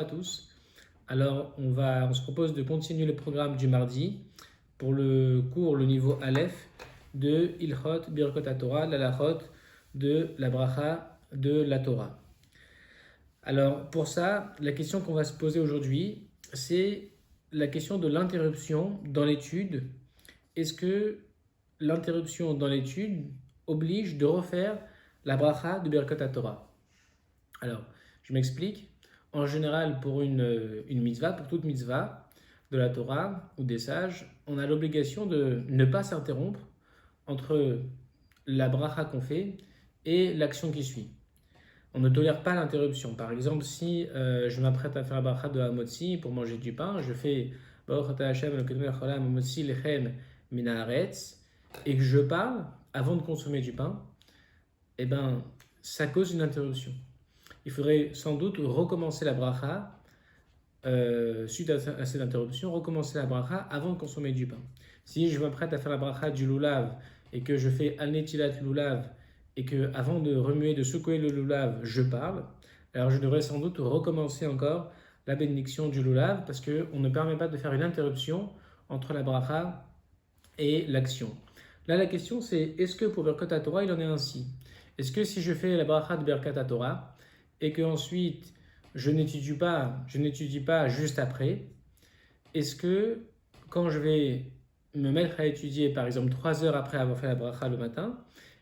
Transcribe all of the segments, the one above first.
à tous. Alors, on se propose de continuer le programme du mardi pour le cours, le niveau Aleph de Ilchot Birkot HaTorah, l'Halachot de la Bracha de la Torah. Alors, pour ça, la question qu'on va se poser aujourd'hui, c'est la question de l'interruption dans l'étude. Est-ce que l'interruption dans l'étude oblige de refaire la Bracha de Birkot HaTorah? Alors, je m'explique. En général, pour une mitzvah, pour toute mitzvah de la Torah ou des sages, on a l'obligation de ne pas s'interrompre entre la bracha qu'on fait et l'action qui suit. On ne tolère pas l'interruption. Par exemple, si je m'apprête à faire la bracha de Hamotzi pour manger du pain, je fais Baruch Ata Hashem Elokeinu melech haolam hamotzi lechem min haaretz et que je parle avant de consommer du pain, eh ben, ça cause une interruption. Il faudrait sans doute recommencer la bracha suite à cette interruption, recommencer la bracha avant de consommer du pain. Si je m'apprête à faire la bracha du lulav et que je fais al-netilat lulav et que avant de remuer, de secouer le lulav, je parle, alors je devrais sans doute recommencer encore la bénédiction du lulav parce qu'on ne permet pas de faire une interruption entre la bracha et l'action. Là, la question c'est, est-ce que pour Birkot HaTorah, il en est ainsi? Est-ce que si je fais la bracha de Birkot HaTorah et qu'ensuite je n'étudie pas juste après, est-ce que quand je vais me mettre à étudier, par exemple 3 heures après avoir fait la bracha le matin,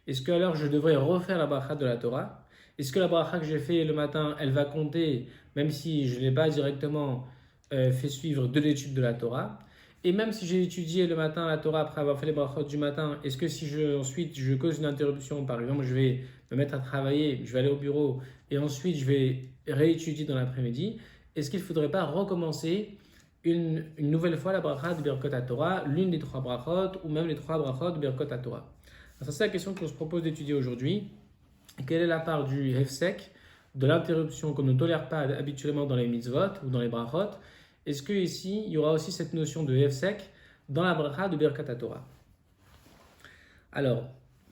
est-ce que alors je devrais refaire la bracha de la Torah? Est-ce que la bracha que j'ai fait le matin, elle va compter, même si je ne l'ai pas directement fait suivre de l'étude de la Torah? Et même si j'ai étudié le matin la Torah après avoir fait les brachot du matin, est-ce que si ensuite je cause une interruption, par exemple je vais me mettre à travailler, je vais aller au bureau et ensuite je vais réétudier dans l'après-midi, est-ce qu'il ne faudrait pas recommencer une nouvelle fois la bracha de Birkot HaTorah, l'une des 3 brachot ou même les 3 brachot de Birkot HaTorah? Ça, c'est la question qu'on se propose d'étudier aujourd'hui. Quelle est la part du hefsek, de l'interruption qu'on ne tolère pas habituellement dans les mitzvot ou dans les brachot? Est-ce qu'ici, il y aura aussi cette notion de hefsek dans la bracha de Birkot HaTorah? Alors,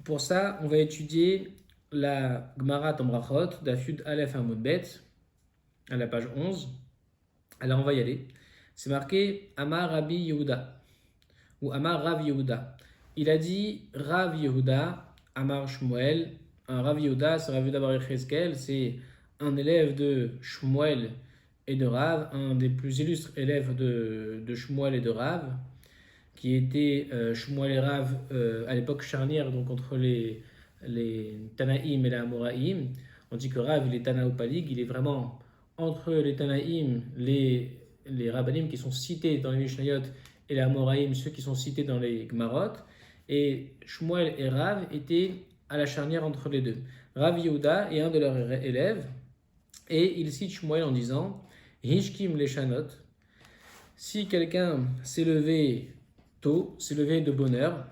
pour ça, on va étudier la Gemara en brachot, d'Afud Aleph Amud Bet, à la page 11. Alors, on va y aller. C'est marqué Amar Rabbi Yehuda ou Amar Rav Yehuda. Il a dit Rav Yehuda, Amar Shmuel. Un Rav Yehuda, c'est Rav Yehuda bar Yechezkel, c'est un élève de Shmuel et de Rav, un des plus illustres élèves de Shmuel et de Rav, qui était Shmuel et Rav à l'époque charnière, donc entre les Tanaïm et les Amoraïm. On dit que Rav, il est Tana Upalig, il est vraiment entre les Tanaïm, les Rabbanim qui sont cités dans les Mishnayot et les Amoraïm, ceux qui sont cités dans les Gmarot. Et Shmuel et Rav étaient à la charnière entre les deux. Rav Yehuda est un de leurs élèves et il cite Shmuel en disant Hishkim leshanot, si quelqu'un s'est levé tôt, s'est levé de bonne heure,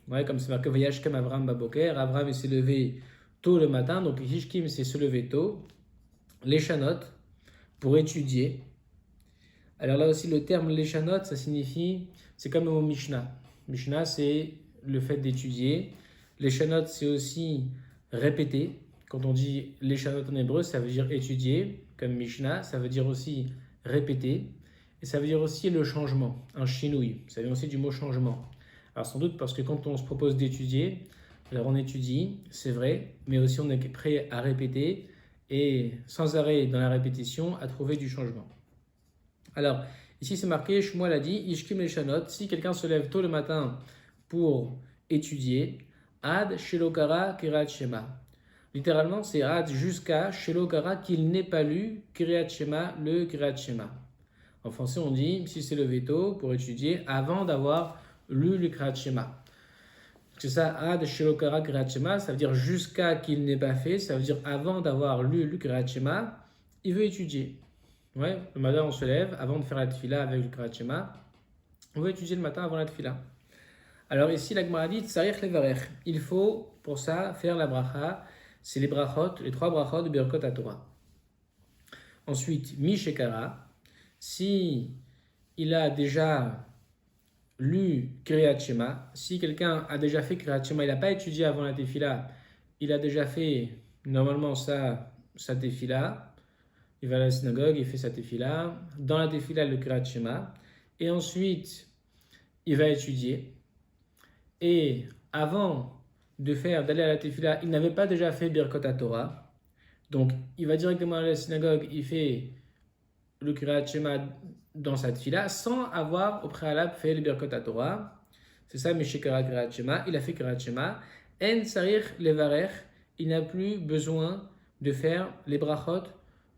ouais, comme c'est marqué Vayashkem Avram Baboker, Avram s'est levé tôt le matin, donc Hishkim c'est se lever tôt, leshanot pour étudier. Alors là aussi le terme leshanot ça signifie, c'est comme le mot Mishnah. Mishnah c'est le fait d'étudier. Leshanot c'est aussi répéter. Quand on dit leshanot en hébreu, ça veut dire étudier, comme Mishnah, ça veut dire aussi répéter, et ça veut dire aussi le changement, un shinui, ça vient aussi du mot changement. Alors sans doute parce que quand on se propose d'étudier, alors on étudie, c'est vrai, mais aussi on est prêt à répéter, et sans arrêt dans la répétition, à trouver du changement. Alors, ici c'est marqué, Shmuel a dit, Ishkim leshanot, si quelqu'un se lève tôt le matin pour étudier, Ad Shelokara Kirat Shema. Littéralement, c'est Ad jusqu'à Shelokara qu'il n'ait pas lu Kirat Shema, le Kirat Shema. En français, on dit si c'est levé tôt pour étudier avant d'avoir lu le Kirat Shema. C'est ça, Ad Shelokara Kirat Shema, ça veut dire jusqu'à qu'il n'ait pas fait, ça veut dire avant d'avoir lu le Kirat Shema, il veut étudier. Ouais, le matin, on se lève avant de faire la tefila avec le Kirat Shema. On veut étudier le matin avant la tefila. Alors ici, la Gemara dit Tsarich levarech. Il faut pour ça faire la bracha. C'est les brachot, les 3 brachot de Birkot HaTorah. Ensuite, Mishekara, si il a déjà lu Kriyat Shema, si quelqu'un a déjà fait Kriyat Shema, il n'a pas étudié avant la tefila, il a déjà fait normalement sa tefila, il va à la synagogue, il fait sa tefila. Dans la tefila, le Kriyat Shema. Et ensuite, il va étudier. Et avant d'aller à la tefila, il n'avait pas déjà fait Birkot Torah. Donc, il va directement à la synagogue, il fait le Kriyat Shema dans sa tefila sans avoir au préalable fait le Birkot Torah. C'est ça, Meshikara Kriyat Shema. Il a fait Kriyat Shema. En Sarich Levarech, il n'a plus besoin de faire les brachot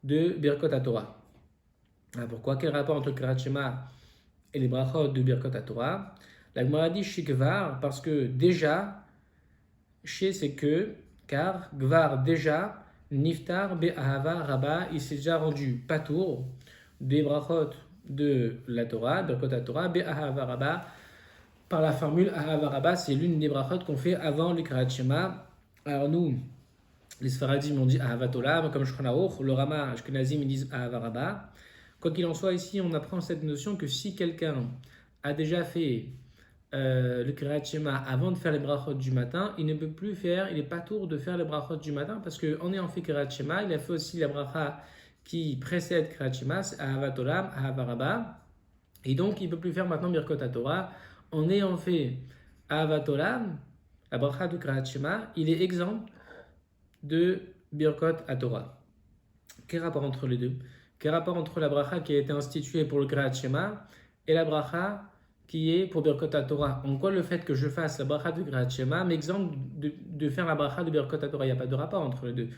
de Birkot Torah. Alors pourquoi? Quel rapport entre Kriyat Shema et les brachot de Birkot Torah? La Gemara dit Shikvar parce que déjà, chez c'est que, car Gvar déjà, Niftar Be'ahava Rabba, il s'est déjà rendu patour des brachot de la Torah, Birkot Torah, Be'ahava Rabba, par la formule Ahava Rabba, c'est l'une des brachot qu'on fait avant le Kriyat Shema. Alors nous, les Sfaradim ont dit Ahavat Olam, comme Shulchan Aruch, le Rama, Ashkenazim, ils disent Ahava Rabba. Quoi qu'il en soit, ici, on apprend cette notion que si quelqu'un a déjà fait le Kriyat Shema avant de faire les brachot du matin, il ne peut plus faire, il n'est pas tour de faire les brachot du matin parce qu'en ayant fait Kriyat Shema, il a fait aussi la bracha qui précède Kriyat Shema, c'est Ahavat Olam, Ahava Rabba. Et donc, il ne peut plus faire maintenant Birkot Torah. En ayant fait Ahavat Olam, la bracha de Kriyat Shema, il est exempt de Birkot Torah. Quel rapport entre les deux? Quel rapport entre la bracha qui a été instituée pour le Kriyat Shema et la bracha qui est pour Birkot Torah? En quoi le fait que je fasse la bracha de Kriyat Shema m'exempte de faire la bracha de Birkot Torah? Il n'y a pas de rapport entre les deux.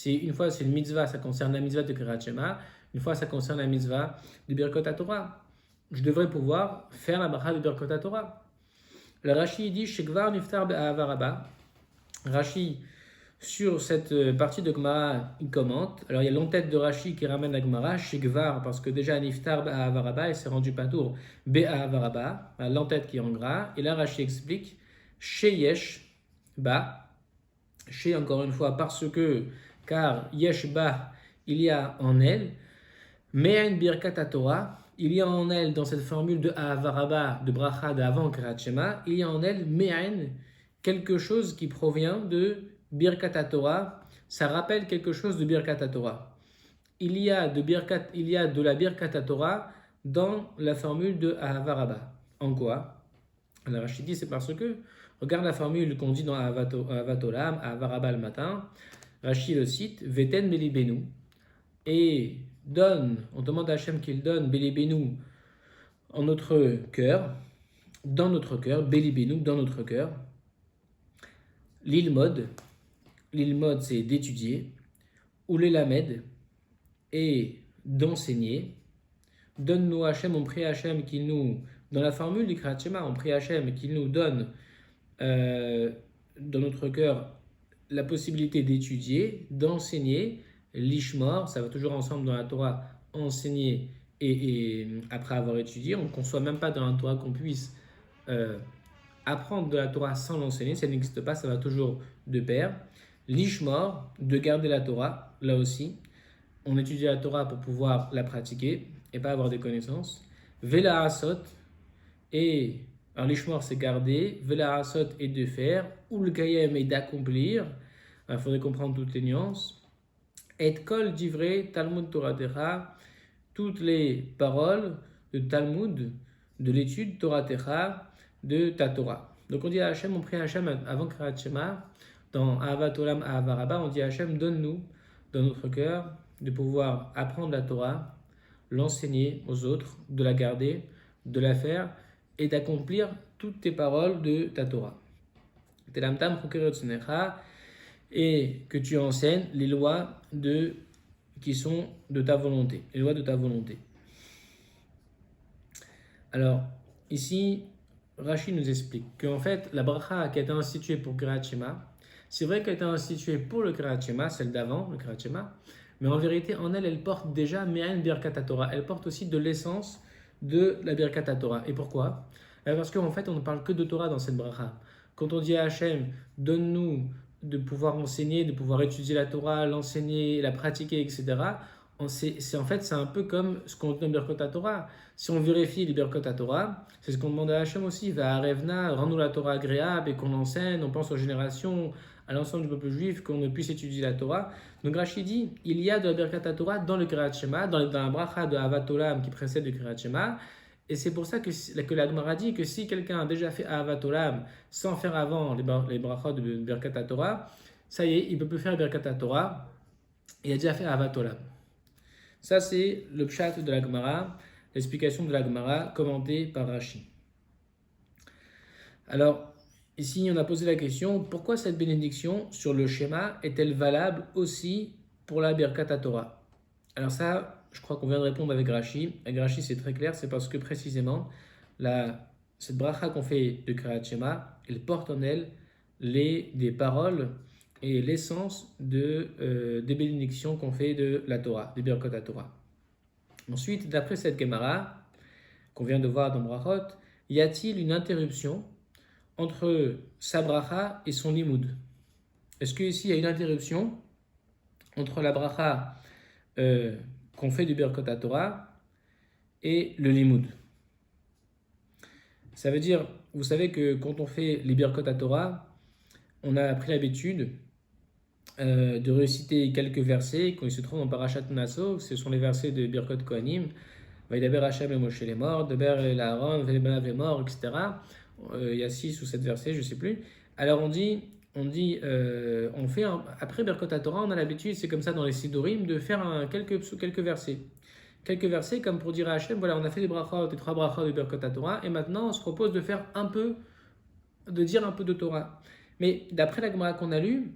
Une fois c'est une mitzvah, ça concerne la mitzvah de Kriyat Shema, une fois ça concerne la mitzvah de Birkot Torah. Je devrais pouvoir faire la bracha de Birkot Torah. Le Rashi dit Shekvar Niftar Be'ahava Rabba. Rashi, sur cette partie de Gemara, il commente. Alors il y a l'entête de Rashi qui ramène la Gemara, Shekvar, parce que déjà Niftar Be'ahava Rabba, il s'est rendu patour Be'ahava Rabba, l'entête qui est en gras. Et là Rashi explique Sheyesh Ba. She, encore une fois, parce que, car Yesh Ba, il y a en elle, Me'en Birkat Torah. Il y a en elle, dans cette formule de Ahavaraba, de Bracha d'avant Kriyat Shema, il y a en elle Me'en, quelque chose qui provient de Birkat Torah. Ça rappelle quelque chose de Birkat Torah. Il y a de la Birkat Torah dans la formule de Ahavaraba. En quoi? Alors Rachid dit, c'est parce que, regarde la formule qu'on dit dans Ahavat Olam, Ahavaraba le matin. Rachid le cite, Veten Belibenu. Et on demande à Hachem qu'il donne Belibenu en notre cœur, dans notre cœur, Belibenu dans notre cœur. L'ilmod c'est d'étudier, ou l'elamed, et d'enseigner. Donne-nous Hachem, on prie Hachem qu'il nous, dans la formule du Kriyat Shema, on prie Hachem qu'il nous donne dans notre cœur la possibilité d'étudier, d'enseigner. L'ishmor, ça va toujours ensemble dans la Torah, enseigner et après avoir étudié. On ne conçoit même pas dans la Torah qu'on puisse apprendre de la Torah sans l'enseigner, ça n'existe pas, ça va toujours de pair. L'ishmor, de garder la Torah, là aussi, on étudie la Torah pour pouvoir la pratiquer et pas avoir des connaissances. Vela asot, et alors l'ishmor c'est garder, vela asot est de faire, ou le kayem est d'accomplir. Il faudrait comprendre toutes les nuances. Et kol divrei Talmud Toratecha, toutes les paroles de Talmud, de l'étude Toratecha, de ta Torah. Donc on dit à Hachem, on prie à Hachem avant Kriyat Shema, dans Ahavat Olam, Ahava Rabba, on dit à Hachem, donne-nous dans notre cœur de pouvoir apprendre la Torah, l'enseigner aux autres, de la garder, de la faire et d'accomplir toutes tes paroles de ta Torah. Telamtam Chukeret Sunecha, et que tu enseignes les lois qui sont de ta volonté, les lois de ta volonté. Alors, ici, Rashi nous explique qu'en fait, la bracha qui a été instituée pour Kriyat Shema, c'est vrai qu'elle a été instituée pour le Kriyat Shema, celle d'avant, le Kriyat Shema, mais en vérité, en elle, elle porte déjà Me'en Birkat Torah. Elle porte aussi de l'essence de la Birkat Torah. Et pourquoi? Parce qu'en fait, on ne parle que de Torah dans cette bracha. Quand on dit à Hachem, donne-nous de pouvoir enseigner, de pouvoir étudier la Torah, l'enseigner, la pratiquer, etc. En fait, c'est un peu comme ce qu'on dit dans Birkot Torah. Si on vérifie les Birkot Torah, c'est ce qu'on demande à Hachem aussi. Va Revna, rends-nous la Torah agréable et qu'on enseigne, on pense aux générations, à l'ensemble du peuple juif, qu'on puisse étudier la Torah. Donc Rashi dit, il y a de la Birkat Torah dans le Kriyat Shema, dans la bracha de Ahavat Olam qui précède le Kriyat Shema. Et c'est pour ça que la Gemara dit que si quelqu'un a déjà fait Ahavat Olam sans faire avant les brachot de Birkat Torah, ça y est, il ne peut plus faire Birkat Torah. Il a déjà fait Ahavat Olam. Ça, c'est le pshat de la Gemara, l'explication de la Gemara commentée par Rashi. Alors, ici, on a posé la question, pourquoi cette bénédiction sur le schéma est-elle valable aussi pour la Birkat Torah? Alors ça, je crois qu'on vient de répondre avec Rashi. Avec Rashi, c'est très clair, c'est parce que précisément, cette bracha qu'on fait de Kriyat Shema, elle porte en elle des paroles et l'essence des bénédictions qu'on fait de la Torah, des Birkot Torah. Ensuite, d'après cette Gemara, qu'on vient de voir dans Brachot, y a-t-il une interruption entre sa bracha et son limoud? Est-ce qu'ici il y a une interruption entre la bracha qu'on fait du Birkot Torah et le limoud? Ça veut dire, vous savez que quand on fait les Birkot Torah, on a pris l'habitude de réciter quelques versets qui se trouvent dans Parashat Naso. Ce sont les versets de Birkot Kohanim. Vaidaber Hashem et Moshe les morts, Deber et Aaron, Velebanav les morts, etc. Il y a 6 ou 7 versets, je ne sais plus. Alors on fait après Birkot Torah, on a l'habitude, c'est comme ça dans les Sidurim, de faire quelques versets. Quelques versets comme pour dire à Hashem, voilà, on a fait les 3 brachot de Birkot Torah, et maintenant on se propose de dire un peu de Torah. Mais d'après la Gemara qu'on a lue,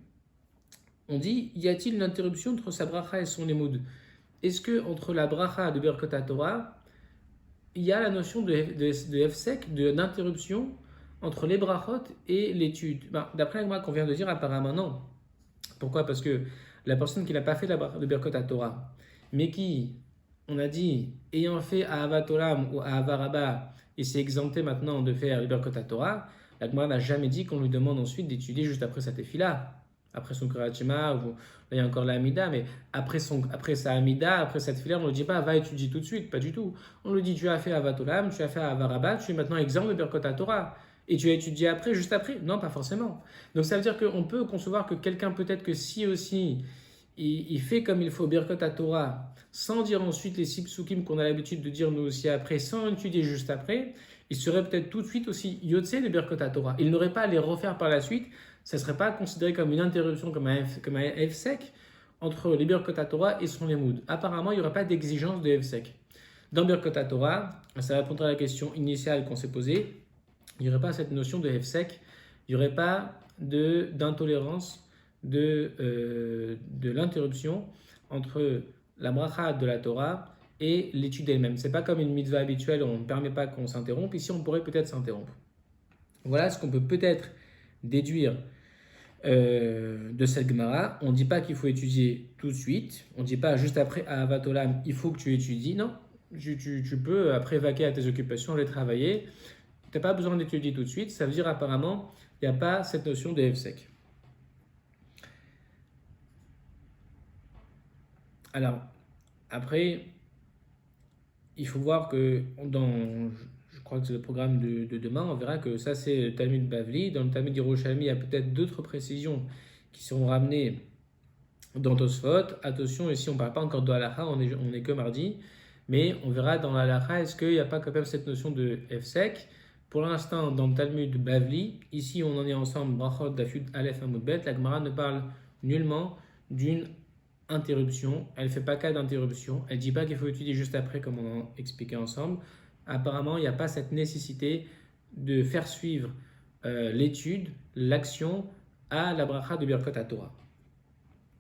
on dit, y a-t-il une interruption entre sa bracha et son limoud? Est-ce que entre la bracha de Birkot Torah, il y a la notion de hefsek, d'interruption entre les brachot et l'étude? D'après la Gemara qu'on vient de dire, apparemment non. Pourquoi? Parce que la personne qui n'a pas fait la bracha de Birkot Torah, mais qui, on a dit, ayant fait Ahavat Olam ou Ahava Rabba, et s'est exempté maintenant de faire le Birkot Torah, la Gemara n'a jamais dit qu'on lui demande ensuite d'étudier juste après sa tefila. Après son Kriyat Shema, là il y a encore la Hamida, mais après sa Hamida, après cette filaire, on ne lui dit pas va étudier tout de suite, pas du tout. On lui dit tu as fait Ahavat Olam, tu as fait Ahava Rabba, tu es maintenant exempt de Birkot Torah. Et tu as étudié après, juste après? Non, pas forcément. Donc ça veut dire qu'on peut concevoir que quelqu'un, peut-être que si aussi, il fait comme il faut Birkot Torah, sans dire ensuite les 6 psukim qu'on a l'habitude de dire nous aussi après, sans étudier juste après, il serait peut-être tout de suite aussi yotze de Birkot Torah. Il n'aurait pas à les refaire par la suite. Ça ne serait pas considéré comme une interruption, comme un hefsek entre les Birkot Torah et son limoud. Apparemment, il n'y aurait pas d'exigence de hefsek. Dans Birkot Torah, ça répondra à la question initiale qu'on s'est posée, il n'y aurait pas cette notion de hefsek, il n'y aurait pas d'intolérance de l'interruption entre la bracha de la Torah et l'étude elle-même. Ce n'est pas comme une mitzvah habituelle où on ne permet pas qu'on s'interrompe. Ici, on pourrait peut-être s'interrompre. Voilà ce qu'on peut peut-être déduire de cette Gemara. On ne dit pas qu'il faut étudier tout de suite. On ne dit pas juste après Ahavat Olam, il faut que tu étudies. Non, tu peux après vaquer à tes occupations, aller travailler. Tu n'as pas besoin d'étudier tout de suite. Ça veut dire apparemment, il n'y a pas cette notion de hefsek. Alors, après, il faut voir que je crois que c'est le programme de demain, on verra que ça c'est le Talmud Bavli. Dans le Talmud Yerushalmi, il y a peut-être d'autres précisions qui seront ramenées dans Tosfot. Attention, ici on ne parle pas encore de halakha, on est que mardi, mais on verra dans la halakha, est-ce qu'il n'y a pas quand même cette notion de hefsek? Pour l'instant, dans le Talmud Bavli, ici on en est ensemble, Brachot, Dafud, Aleph, Amud, Bet, la Gemara ne parle nullement d'une interruption, elle ne fait pas cas d'interruption, elle ne dit pas qu'il faut étudier juste après comme on a expliqué ensemble. Apparemment, il n'y a pas cette nécessité de faire suivre l'étude, l'action à la bracha de Birkot Torah.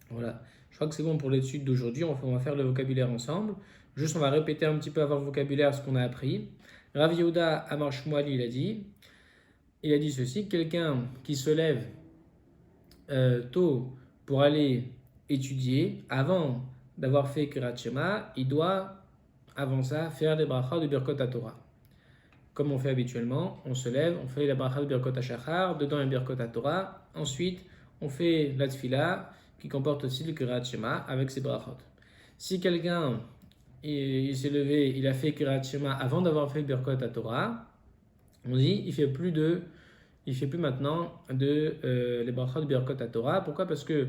Voilà, je crois que c'est bon pour l'étude d'aujourd'hui, on va faire le vocabulaire ensemble. Juste, on va répéter un petit peu avant le vocabulaire ce qu'on a appris. Rav Yehuda Amar Shmueli, il a dit ceci, quelqu'un qui se lève tôt pour aller étudier, avant d'avoir fait Kriyat Shema, il doit, avant ça, faire les brachas de Birkot Torah. Comme on fait habituellement, on se lève, on fait la bracha de Birkot HaShachar, dedans il y a Birkot Torah, ensuite on fait la tfila qui comporte aussi le Kriyat Shema avec ses brachot. Si quelqu'un il s'est levé, il a fait Kirat Shema avant d'avoir fait Birkot Torah, on dit il fait plus maintenant de les brachot de Birkot Torah. Pourquoi? Parce que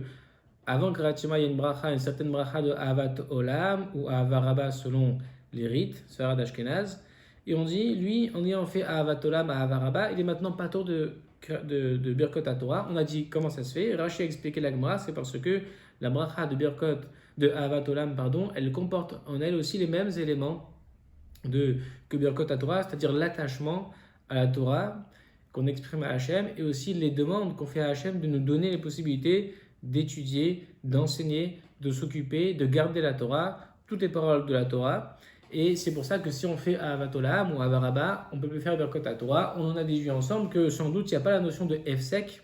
avant Kirat Shema, il y a une certaine bracha de Ahavat Olam ou Ahavat Rabba selon les rites, Sfarad Ashkenaz. Et on dit, lui, en ayant fait Ahavat Olam, Ahavat Rabba, il est maintenant pas tour de Birkot Torah. On a dit comment ça se fait. Rashi a expliqué la Gemara, c'est parce que la bracha de Ahavat Olam, elle comporte en elle aussi les mêmes éléments que Birkot Torah, c'est-à-dire l'attachement à la Torah qu'on exprime à Hachem et aussi les demandes qu'on fait à Hachem de nous donner les possibilités d'étudier, d'enseigner, de s'occuper, de garder la Torah, toutes les paroles de la Torah. Et c'est pour ça que si on fait Ahavat Olam ou Ahavat Rabba, on ne peut plus faire Birkot Torah. On en a déduit ensemble que sans doute il n'y a pas la notion de hefsek,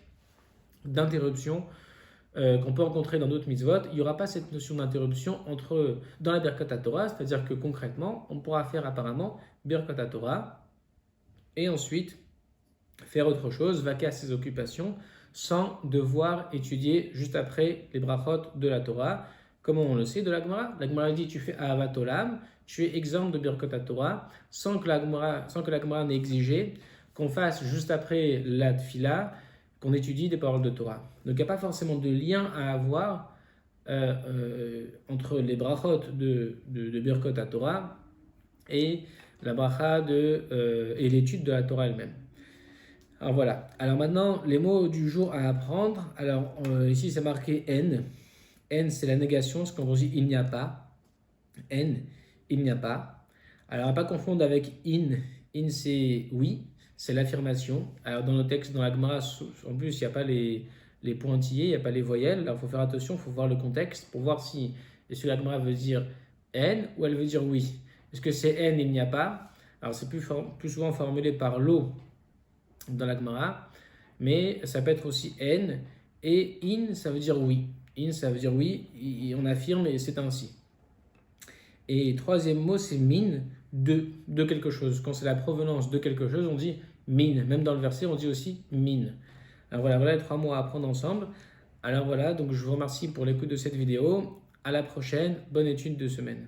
d'interruption, qu'on peut rencontrer dans d'autres mitzvot. Il n'y aura pas cette notion d'interruption dans la Birkot Torah, c'est-à-dire que concrètement, on pourra faire apparemment Birkot Torah et ensuite faire autre chose, vaquer à ses occupations, sans devoir étudier juste après les brachot de la Torah. Comment on le sait de la Gemara? La Gemara dit tu fais Ahavat Olam, tu es exempt de Birkot Torah, sans que la Gemara n'ait exigé qu'on fasse juste après la Tfila, qu'on étudie des paroles de Torah. Donc il n'y a pas forcément de lien à avoir entre les brachot de Birkot Torah et la bracha et l'étude de la Torah elle-même. Alors voilà. Alors maintenant, les mots du jour à apprendre. Alors ici, c'est marqué N. N, c'est la négation, ce qu'on dit il n'y a pas. N, il n'y a pas. Alors à ne pas confondre avec in. In, c'est oui, c'est l'affirmation. Alors dans le texte, dans la Gemara, en plus, il n'y a pas les pointillés, il n'y a pas les voyelles. Alors il faut faire attention, il faut voir le contexte pour voir si est-ce que la Gemara veut dire N ou elle veut dire oui. Est-ce que c'est N, il n'y a pas? Alors c'est plus souvent formulé par l'eau dans la Gemara, mais ça peut être aussi N, et in, ça veut dire oui. In, ça veut dire oui, on affirme et c'est ainsi. Et troisième mot, c'est min, de quelque chose. Quand c'est la provenance de quelque chose, on dit min. Même dans le verset, on dit aussi min. Alors voilà les 3 mots à apprendre ensemble. Alors voilà, donc je vous remercie pour l'écoute de cette vidéo. À la prochaine, bonne étude de semaine.